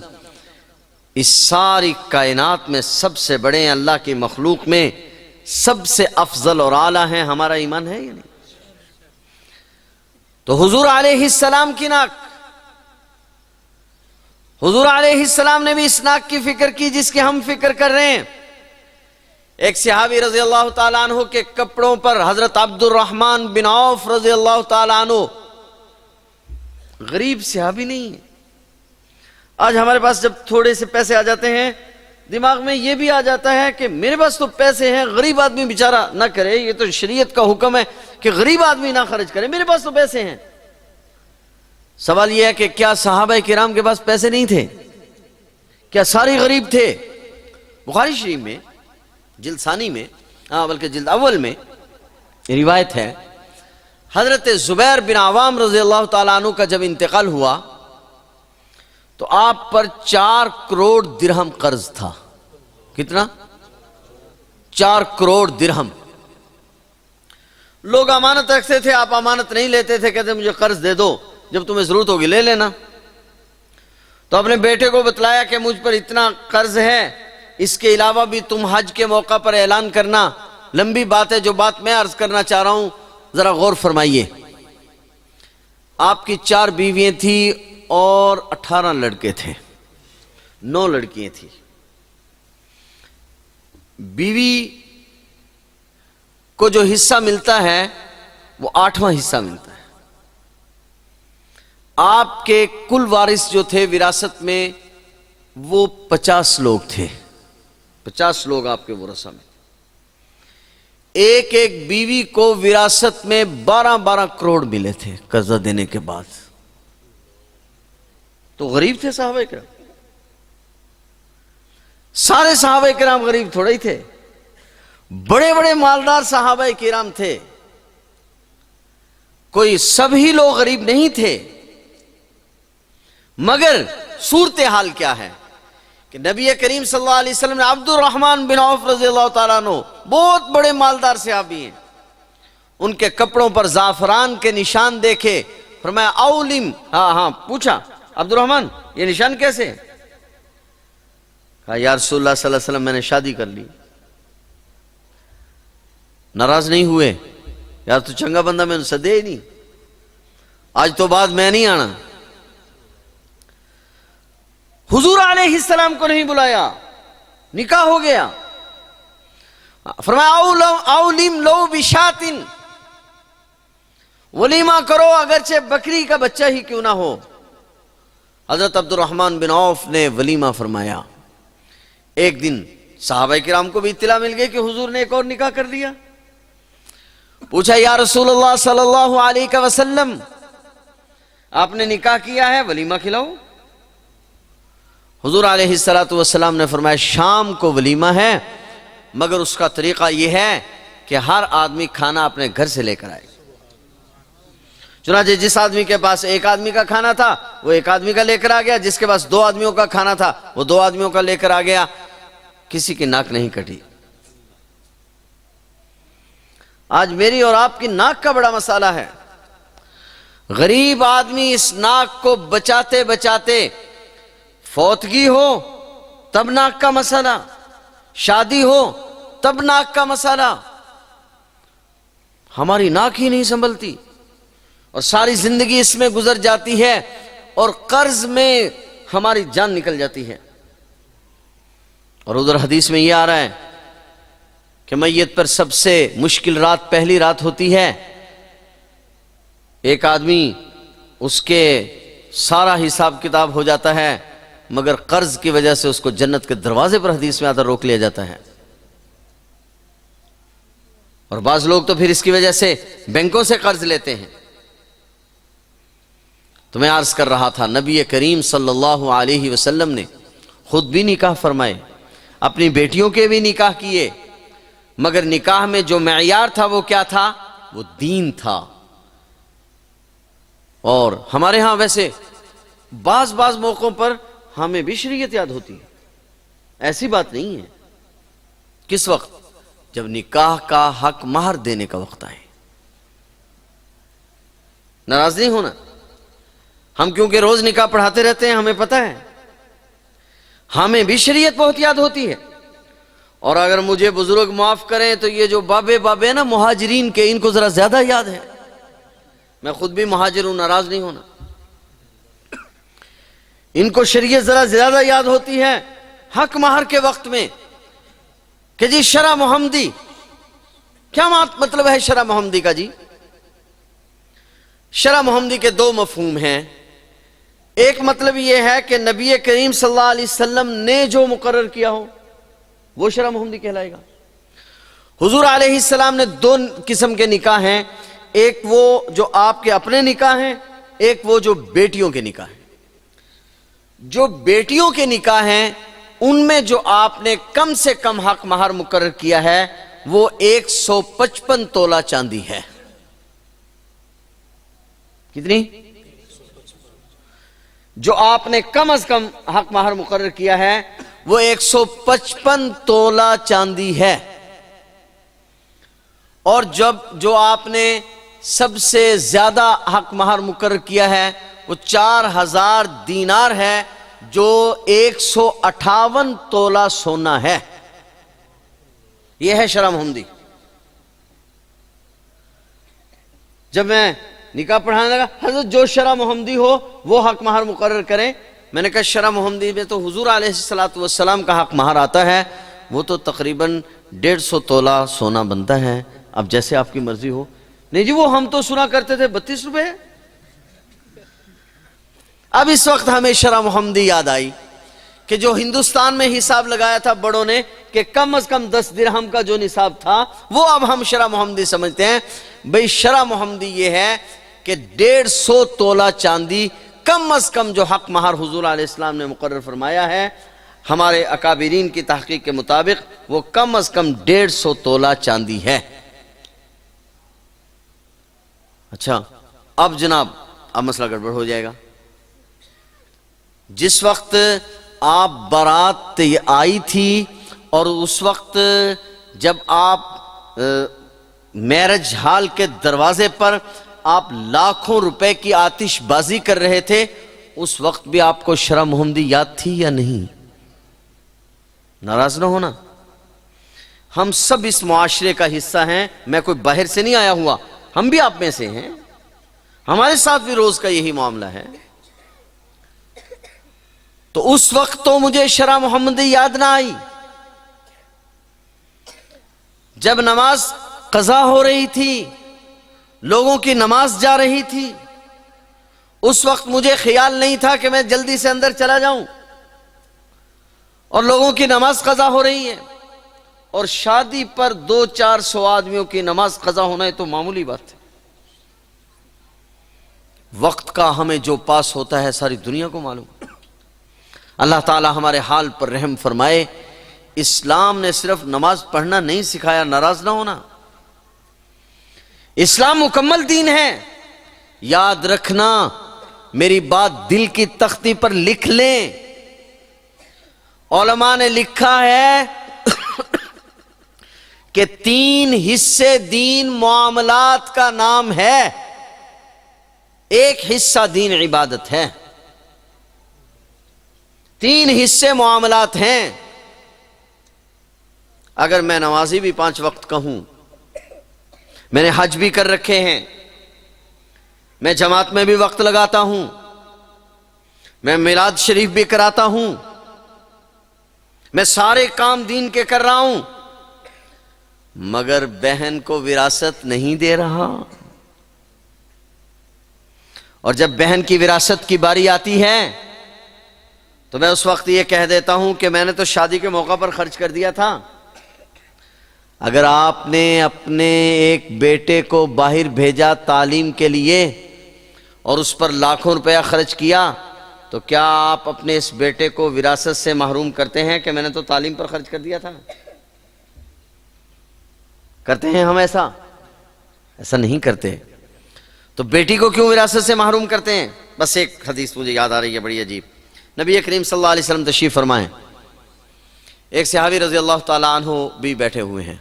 اس ساری کائنات میں سب سے بڑے ہیں، اللہ کی مخلوق میں سب سے افضل اور اعلیٰ ہیں۔ ہمارا ایمان ہے یا نہیں؟ تو حضور علیہ السلام کی ناک، حضور علیہ السلام نے بھی اس ناک کی فکر کی جس کی ہم فکر کر رہے ہیں۔ ایک صحابی رضی اللہ تعالیٰ عنہ کے کپڑوں پر حضرت عبد الرحمن بن عوف رضی اللہ تعالیٰ عنہ، غریب صحابی نہیں ہے۔ آج ہمارے پاس جب تھوڑے سے پیسے آ جاتے ہیں، دماغ میں یہ بھی آ جاتا ہے کہ میرے پاس تو پیسے ہیں، غریب آدمی بیچارہ نہ کرے، یہ تو شریعت کا حکم ہے کہ غریب آدمی نہ خرچ کرے، میرے پاس تو پیسے ہیں۔ سوال یہ ہے کہ کیا صحابہ کرام کے پاس پیسے نہیں تھے؟ کیا سارے غریب تھے؟ بخاری شریف میں جلد ثانی میں، بلکہ جلد اول میں روایت ہے، حضرت زبیر بن عوام رضی اللہ تعالیٰ عنہ کا جب انتقال ہوا تو آپ پر 4 کروڑ درہم قرض تھا۔ کتنا؟ 4 کروڑ درہم۔ لوگ امانت رکھتے تھے، آپ امانت نہیں لیتے تھے، کہتے مجھے قرض دے دو، جب تمہیں ضرورت ہوگی لے لینا۔ تو اپنے بیٹے کو بتلایا کہ مجھ پر اتنا قرض ہے، اس کے علاوہ بھی تم حج کے موقع پر اعلان کرنا۔ لمبی بات ہے، جو بات میں عرض کرنا چاہ رہا ہوں ذرا غور فرمائیے۔ آپ کی 4 بیویاں تھیں اور 18 لڑکے تھے، 9 لڑکیاں تھیں۔ بیوی کو جو حصہ ملتا ہے وہ 8واں حصہ ملتا ہے۔ آپ کے کل وارث جو تھے وراثت میں وہ 50 لوگ تھے، 50 لوگ آپ کے ورثہ میں۔ ایک ایک بیوی کو وراثت میں 12 کروڑ ملے تھے قرضہ دینے کے بعد۔ تو غریب تھے صحابہ کرام؟ سارے صحابہ کرام غریب تھوڑے ہی تھے، بڑے بڑے مالدار صحابہ کرام تھے، کوئی سبھی لوگ غریب نہیں تھے۔ مگر صورتحال کیا ہے کہ نبی کریم صلی اللہ علیہ وسلم نے عبد الرحمن بن عوف رضی اللہ تعالیٰ عنہ، بہت بڑے مالدار صحابی ہیں، ان کے کپڑوں پر زعفران کے نشان دیکھے، فرمایا اولم، پوچھا عبد الرحمن یہ نشان کیسے؟ کہا یا رسول اللہ صلی اللہ علیہ وسلم میں نے شادی کر لی۔ ناراض نہیں ہوئے، یار تو چنگا بندہ، میں نے سدے ہی نہیں، آج تو بعد میں نہیں آنا۔ حضور علیہ السلام کو نہیں بلایا، نکاح ہو گیا۔ فرمایا اولم لو بشاتن، ولیمہ کرو اگرچہ بکری کا بچہ ہی کیوں نہ ہو۔ حضرت عبد الرحمن بن عوف نے ولیمہ فرمایا۔ ایک دن صحابہ کرام کو بھی اطلاع مل گئی کہ حضور نے ایک اور نکاح کر دیا۔ پوچھا یا رسول اللہ صلی اللہ علیہ وسلم آپ نے نکاح کیا ہے، ولیمہ کھلاؤ۔ حضور علیہ السلام نے فرمایا شام کو ولیمہ ہے، مگر اس کا طریقہ یہ ہے کہ ہر آدمی کھانا اپنے گھر سے لے کر آئے۔ چنانچہ جس آدمی کے پاس 1 آدمی کا کھانا تھا وہ 1 آدمی کا لے کر آ گیا، جس کے پاس 2 آدمیوں کا کھانا تھا وہ 2 آدمیوں کا لے کر آ گیا، کسی کی ناک نہیں کٹی۔ آج میری اور آپ کی ناک کا بڑا مسئلہ ہے۔ غریب آدمی اس ناک کو بچاتے بچاتے، فوتگی ہو تب ناک کا مسئلہ، شادی ہو تب ناک کا مسئلہ، ہماری ناک ہی نہیں سنبھلتی اور ساری زندگی اس میں گزر جاتی ہے اور قرض میں ہماری جان نکل جاتی ہے۔ اور ادھر حدیث میں یہ آ رہا ہے کہ میت پر سب سے مشکل رات پہلی رات ہوتی ہے۔ ایک آدمی اس کے سارا حساب کتاب ہو جاتا ہے، مگر قرض کی وجہ سے اس کو جنت کے دروازے پر حدیث میں آتا روک لیا جاتا ہے۔ اور بعض لوگ تو پھر اس کی وجہ سے بینکوں سے قرض لیتے ہیں۔ تو میں عرض کر رہا تھا نبی کریم صلی اللہ علیہ وسلم نے خود بھی نکاح فرمائے، اپنی بیٹیوں کے بھی نکاح کیے، مگر نکاح میں جو معیار تھا وہ کیا تھا؟ وہ دین تھا۔ اور ہمارے ہاں ویسے بعض موقعوں پر ہمیں بھی شریعت یاد ہوتی ہے، ایسی بات نہیں ہے۔ کس وقت؟ جب نکاح کا حق مہر دینے کا وقت آئے۔ ناراض نہیں ہونا، ہم کیونکہ روز نکاح پڑھاتے رہتے ہیں، ہمیں پتہ ہے، ہمیں بھی شریعت بہت یاد ہوتی ہے۔ اور اگر مجھے بزرگ معاف کریں تو یہ جو بابے نا مہاجرین کے، ان کو ذرا زیادہ یاد ہے۔ میں خود بھی مہاجر ہوں، ناراض نہیں ہونا، ان کو شریعت ذرا زیادہ یاد ہوتی ہے حق مہر کے وقت میں کہ جی شرع محمدی، کیا مطلب ہے شرع محمدی کا؟ جی شرع محمدی کے 2 مفہوم ہیں۔ ایک مطلب یہ ہے کہ نبی کریم صلی اللہ علیہ وسلم نے جو مقرر کیا ہو وہ شرع محمدی کہلائے گا۔ حضور علیہ السلام نے 2 قسم کے نکاح ہیں، ایک وہ جو آپ کے اپنے نکاح ہیں، ایک وہ جو بیٹیوں کے نکاح ہیں۔ جو بیٹیوں کے نکاح ہیں ان میں جو آپ نے کم سے کم حق مہر مقرر کیا ہے وہ 155 تولہ چاندی ہے۔ کتنی؟ جو آپ نے کم از کم حق مہر مقرر کیا ہے وہ 155 تولہ چاندی ہے۔ اور جو آپ نے سب سے زیادہ حق مہر مقرر کیا ہے وہ 4000 دینار ہے، جو 158 تولہ سونا ہے، یہ ہے شرح محمدی۔ جب میں نکاح پڑھانے لگا، حضرت جو شرح محمدی ہو وہ حق مہر مقرر کریں۔ میں نے کہا شرح محمدی میں تو حضور علیہ السلام کا حق مہر آتا ہے، وہ تو تقریباً 150 تولہ سونا بنتا ہے، اب جیسے آپ کی مرضی ہو۔ نہیں جی، وہ ہم تو سنا کرتے تھے 32 روپے۔ اب اس وقت ہمیں شرح محمدی یاد آئی کہ جو ہندوستان میں حساب لگایا تھا بڑوں نے کہ کم از کم 10 درہم کا جو نصاب تھا، وہ اب ہم شرح محمدی سمجھتے ہیں۔ بھئی شرح محمدی یہ ہے کہ 150 تولہ چاندی کم از کم جو حق مہر حضور علیہ السلام نے مقرر فرمایا ہے، ہمارے اکابرین کی تحقیق کے مطابق وہ کم از کم 150 تولہ چاندی ہے۔ اچھا، اب جناب اب مسئلہ گڑبڑ ہو جائے گا۔ جس وقت آپ بارات آئی تھی اور اس وقت جب آپ میرج ہال کے دروازے پر آپ لاکھوں روپے کی آتش بازی کر رہے تھے، اس وقت بھی آپ کو شرح محمدی یاد تھی یا نہیں؟ ناراض نہ ہونا، ہم سب اس معاشرے کا حصہ ہیں، میں کوئی باہر سے نہیں آیا ہوا، ہم بھی آپ میں سے ہیں، ہمارے ساتھ بھی روز کا یہی معاملہ ہے۔ تو اس وقت تو مجھے شرح محمدی یاد نہ آئی، جب نماز قضا ہو رہی تھی، لوگوں کی نماز جا رہی تھی، اس وقت مجھے خیال نہیں تھا کہ میں جلدی سے اندر چلا جاؤں، اور لوگوں کی نماز قضا ہو رہی ہے، اور شادی پر 200-400 آدمیوں کی نماز قضا ہونا ہے تو معمولی بات ہے۔ وقت کا ہمیں جو پاس ہوتا ہے ساری دنیا کو معلوم۔ اللہ تعالی ہمارے حال پر رحم فرمائے۔ اسلام نے صرف نماز پڑھنا نہیں سکھایا، ناراض نہ ہونا، اسلام مکمل دین ہے۔ یاد رکھنا، میری بات دل کی تختی پر لکھ لیں، علماء نے لکھا ہے کہ 3 حصے دین معاملات کا نام ہے، ایک حصہ دین عبادت ہے۔ 3 حصے معاملات ہیں۔ اگر میں نمازی بھی 5 وقت کہوں، میں نے حج بھی کر رکھے ہیں، میں جماعت میں بھی وقت لگاتا ہوں، میں میلاد شریف بھی کراتا ہوں، میں سارے کام دین کے کر رہا ہوں، مگر بہن کو وراثت نہیں دے رہا۔ اور جب بہن کی وراثت کی باری آتی ہے تو میں اس وقت یہ کہہ دیتا ہوں کہ میں نے تو شادی کے موقع پر خرچ کر دیا تھا۔ اگر آپ نے اپنے ایک بیٹے کو باہر بھیجا تعلیم کے لیے اور اس پر لاکھوں روپیہ خرچ کیا، تو کیا آپ اپنے اس بیٹے کو وراثت سے محروم کرتے ہیں کہ میں نے تو تعلیم پر خرچ کر دیا تھا؟ کرتے ہیں ہم ایسا؟ ایسا نہیں کرتے۔ تو بیٹی کو کیوں وراثت سے محروم کرتے ہیں؟ بس ایک حدیث مجھے یاد آ رہی ہے بڑی عجیب۔ نبی کریم صلی اللہ علیہ وسلم تشریف فرمائیں، ایک صحابی رضی اللہ تعالیٰ عنہ بھی بیٹھے ہوئے ہیں،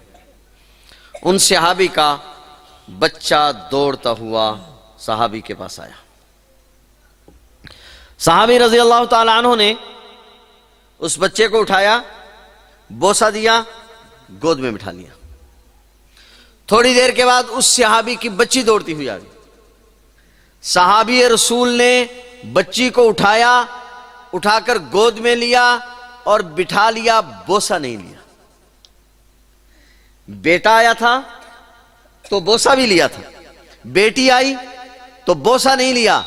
ان صحابی کا بچہ دوڑتا ہوا صحابی کے پاس آیا۔ صحابی رضی اللہ تعالیٰ عنہ نے اس بچے کو اٹھایا، بوسہ دیا، گود میں بٹھا لیا۔ تھوڑی دیر کے بعد اس صحابی کی بچی دوڑتی ہوئی آ گئی۔ صحابی رسول نے بچی کو اٹھایا، اٹھا کر گود میں لیا اور بٹھا لیا، بوسہ نہیں لیا۔ بیٹا آیا تھا تو بوسہ بھی لیا تھا، بیٹی آئی تو بوسہ نہیں لیا۔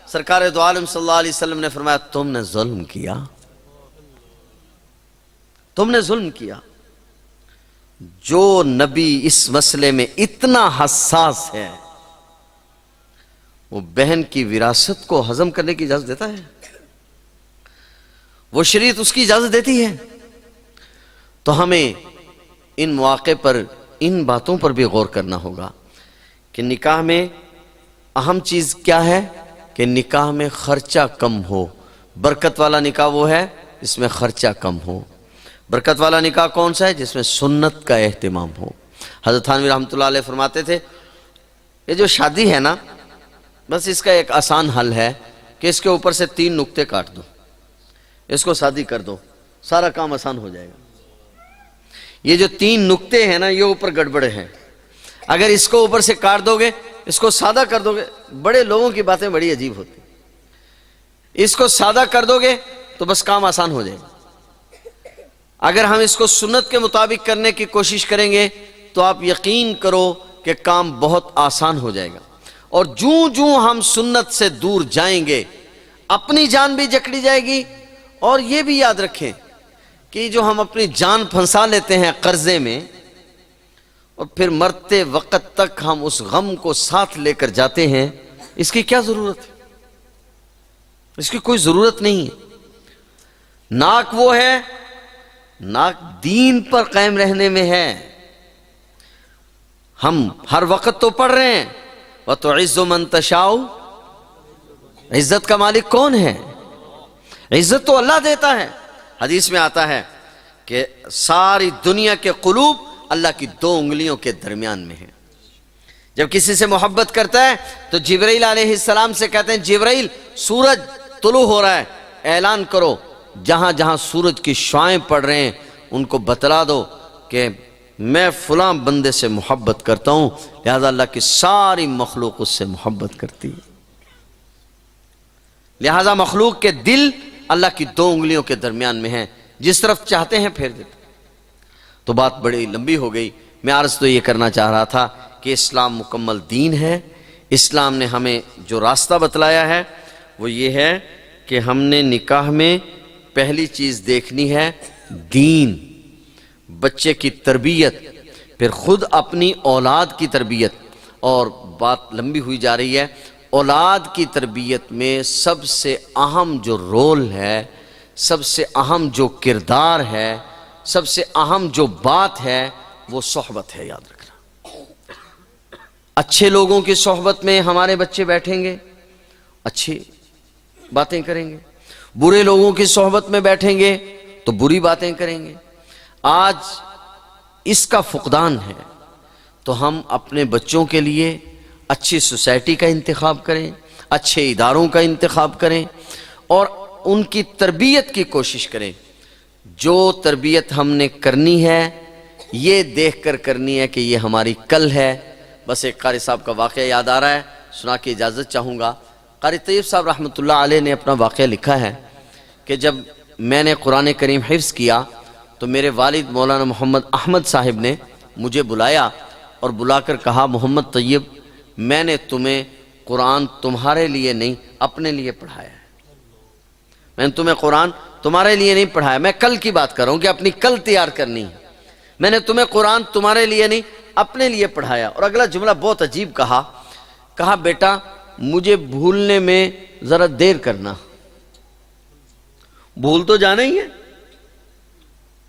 سرکار دو عالم صلی اللہ علیہ وسلم نے فرمایا تم نے ظلم کیا، تم نے ظلم کیا۔ جو نبی اس مسئلے میں اتنا حساس ہے، وہ بہن کی وراثت کو ہضم کرنے کی اجازت دیتا ہے؟ وہ شریعت اس کی اجازت دیتی ہے؟ تو ہمیں ان مواقع پر ان باتوں پر بھی غور کرنا ہوگا کہ نکاح میں اہم چیز کیا ہے کہ نکاح میں خرچہ کم ہو۔ برکت والا نکاح وہ ہے جس میں خرچہ کم ہو۔ برکت والا نکاح کون سا ہے؟ جس میں سنت کا اہتمام ہو۔ حضرت تھانوی رحمۃ اللہ علیہ فرماتے تھے یہ جو شادی ہے نا، بس اس کا ایک آسان حل ہے کہ اس کے اوپر سے 3 نقطے کاٹ دو۔ اس کو شادی کر دو، سارا کام آسان ہو جائے گا۔ یہ جو 3 نقطے ہیں نا، یہ اوپر گڑبڑ ہیں۔ اگر اس کو اوپر سے کاٹ دو گے، اس کو سادہ کر دو گے، بڑے لوگوں کی باتیں بڑی عجیب ہوتی ہیں، اس کو سادہ کر دو گے تو بس کام آسان ہو جائے گا۔ اگر ہم اس کو سنت کے مطابق کرنے کی کوشش کریں گے تو آپ یقین کرو کہ کام بہت آسان ہو جائے گا۔ اور جوں ہم سنت سے دور جائیں گے، اپنی جان بھی جکڑی جائے گی، اور یہ بھی یاد رکھیں کہ جو ہم اپنی جان پھنسا لیتے ہیں قرضے میں، اور پھر مرتے وقت تک ہم اس غم کو ساتھ لے کر جاتے ہیں، اس کی کیا ضرورت ہے؟ اس کی کوئی ضرورت نہیں ہے۔ ناک وہ ہے، ناک دین پر قائم رہنے میں ہے۔ ہم ہر وقت تو پڑھ رہے ہیں وَتُعِزُّ مَن تَشَاءُ، عزت کا مالک کون ہے؟ عزت تو اللہ دیتا ہے۔ حدیث میں آتا ہے کہ ساری دنیا کے قلوب اللہ کی 2 انگلیوں کے درمیان میں ہیں۔ جب کسی سے محبت کرتا ہے تو جبرائیل علیہ السلام سے کہتے ہیں، جبرائیل سورج طلوع ہو رہا ہے، اعلان کرو جہاں جہاں سورج کی شعائیں پڑ رہے ہیں ان کو بتلا دو کہ میں فلاں بندے سے محبت کرتا ہوں، لہذا اللہ کی ساری مخلوق اس سے محبت کرتی ہے۔ لہذا مخلوق کے دل اللہ کی 2 انگلیوں کے درمیان میں ہیں، جس طرف چاہتے ہیں پھیر دیتے۔ تو بات بڑی لمبی ہو گئی، میں عرض تو یہ کرنا چاہ رہا تھا کہ اسلام مکمل دین ہے۔ اسلام نے ہمیں جو راستہ بتلایا ہے وہ یہ ہے کہ ہم نے نکاح میں پہلی چیز دیکھنی ہے دین، بچے کی تربیت، پھر خود اپنی اولاد کی تربیت۔ اور بات لمبی ہوئی جا رہی ہے، اولاد کی تربیت میں سب سے اہم جو رول ہے، سب سے اہم جو کردار ہے، سب سے اہم جو بات ہے وہ صحبت ہے، یاد رکھنا۔ اچھے لوگوں کی صحبت میں ہمارے بچے بیٹھیں گے، اچھی باتیں کریں گے، برے لوگوں کی صحبت میں بیٹھیں گے تو بری باتیں کریں گے۔ آج اس کا فقدان ہے، تو ہم اپنے بچوں کے لیے اچھی سوسائٹی کا انتخاب کریں، اچھے اداروں کا انتخاب کریں، اور ان کی تربیت کی کوشش کریں۔ جو تربیت ہم نے کرنی ہے یہ دیکھ کر کرنی ہے کہ یہ ہماری کل ہے۔ بس ایک قاری صاحب کا واقعہ یاد آ رہا ہے، سنا کے اجازت چاہوں گا۔ قاری طیب صاحب رحمۃ اللہ علیہ نے اپنا واقعہ لکھا ہے کہ جب میں نے قرآن کریم حفظ کیا تو میرے والد مولانا محمد احمد صاحب نے مجھے بلایا اور بلا کر کہا، محمد طیب، میں نے تمہیں قرآن تمہارے لیے نہیں اپنے لیے پڑھایا ہے۔ میں نے تمہیں قرآن تمہارے لیے نہیں پڑھایا، میں کل کی بات کر رہا ہوں کہ اپنی کل تیار کرنی ہے۔ میں نے تمہیں قرآن تمہارے لیے نہیں اپنے لیے پڑھایا۔ اور اگلا جملہ بہت عجیب کہا بیٹا مجھے بھولنے میں ذرا دیر کرنا۔ بھول تو جانا ہی ہے،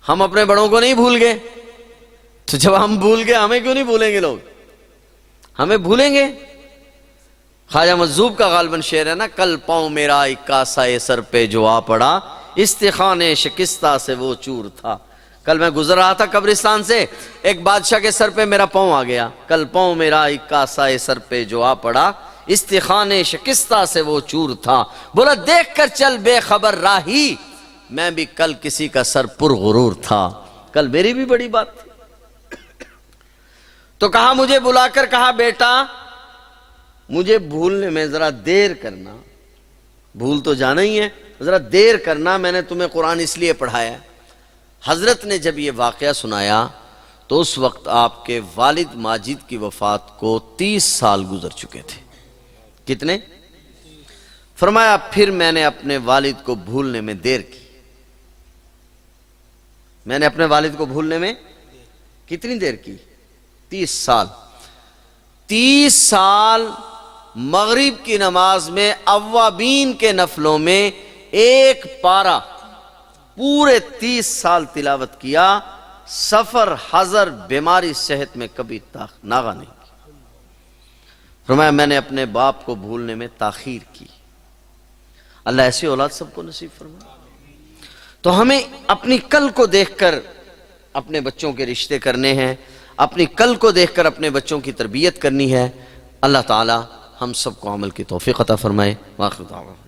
ہم اپنے بڑوں کو نہیں بھول گئے، تو جب ہم بھول گئے ہمیں کیوں نہیں بھولیں گے لوگ؟ ہمیں بھولیں گے۔ خواجہ مجذوب کا غالباً شعر ہے نا، کل پاؤں میرا ایک کاسہ سر پہ جو آ پڑا، استخانے شکستہ سے وہ چور تھا۔ کل میں گزر رہا تھا قبرستان سے، ایک بادشاہ کے سر پہ میرا پاؤں آ گیا، کل پاؤں میرا ایک کاسہ سر پہ جو آ پڑا، استخانے شکستہ سے وہ چور تھا۔ بولا دیکھ کر چل بے خبر راہی، میں بھی کل کسی کا سر پر غرور تھا، کل میری بھی بڑی بات تھی۔ تو کہا مجھے بلا کر کہا بیٹا مجھے بھولنے میں ذرا دیر کرنا، بھول تو جانا ہی ہے، ذرا دیر کرنا، میں نے تمہیں قرآن اس لیے پڑھایا۔ حضرت نے جب یہ واقعہ سنایا تو اس وقت آپ کے والد ماجد کی وفات کو 30 سال گزر چکے تھے۔ کتنے؟ فرمایا پھر میں نے اپنے والد کو بھولنے میں دیر کی۔ میں نے اپنے والد کو بھولنے میں کتنی دیر کی؟ 30 سال۔ 30 سال مغرب کی نماز میں اوابین کے نفلوں میں ایک پارہ پورے 30 سال تلاوت کیا، سفر، حضر، بیماری، صحت میں کبھی ناغہ نہیں کی۔ فرمایا میں نے اپنے باپ کو بھولنے میں تاخیر کی۔ اللہ ایسی اولاد سب کو نصیب فرمائے۔ تو ہمیں اپنی کل کو دیکھ کر اپنے بچوں کے رشتے کرنے ہیں، اپنی کل کو دیکھ کر اپنے بچوں کی تربیت کرنی ہے۔ اللہ تعالی ہم سب کو عمل کی توفیق عطا فرمائے۔ واخر دعوانا